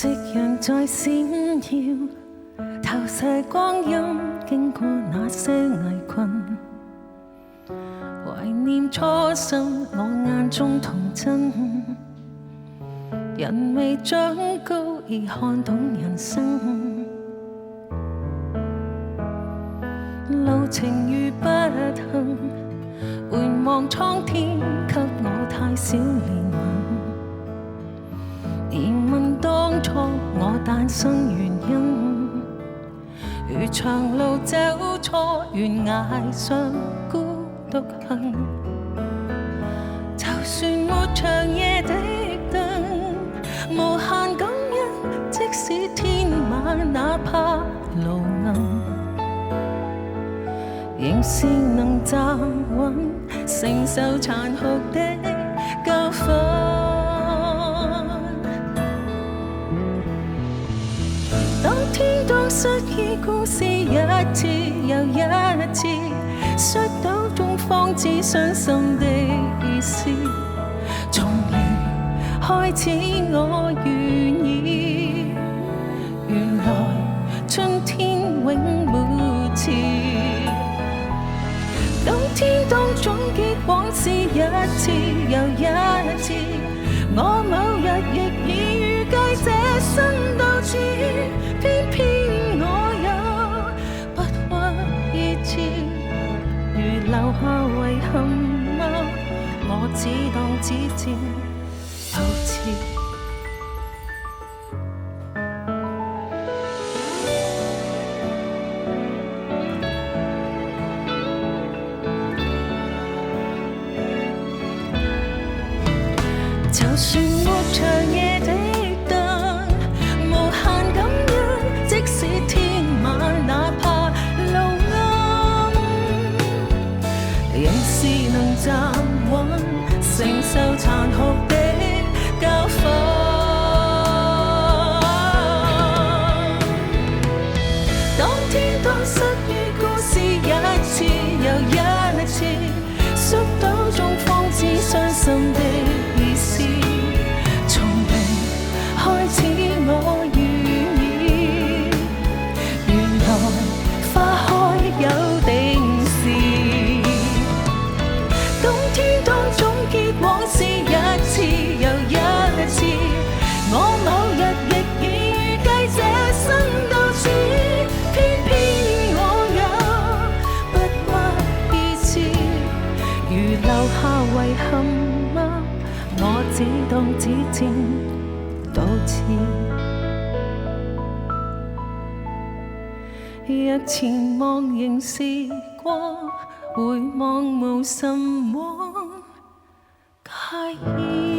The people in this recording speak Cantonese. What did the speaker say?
夕陽在閃耀，投射光陰，經過那些危困，懷念初心，我眼中童真。人未長高，已看懂人生。路程如不幸，回望蒼天，給我太少憐憫。疑問當初我誕生原因，如長路走錯懸崖上孤獨行。就算沒長夜的燈，無限感恩，即使天晚哪怕路暗，仍是能站穩，承受殘酷的教訓。當天當失意故事一次又一次，摔倒中方知傷心的意思。從零開始我願意，原來春天永沒遲。當天當總結往事一次又一次，我某日亦已預計這生到此，偏偏我又不屈意志，如留下遺憾嗎？我只當只佔到此。就算沒長夜的燈，無限感恩，即使天晚哪怕路暗，仍是能站穩，承受殘酷的教訓。當天當失意故事一次又一次，摔倒中方知傷心的意思。從零開始我願意，原來花開有定時。當天當總結往事一次又一次，我某日亦已預計這生到此，偏偏我也不屈意志，如留下遺憾嗎？我只當只佔到此。若前望仍是光，回望無甚往介意。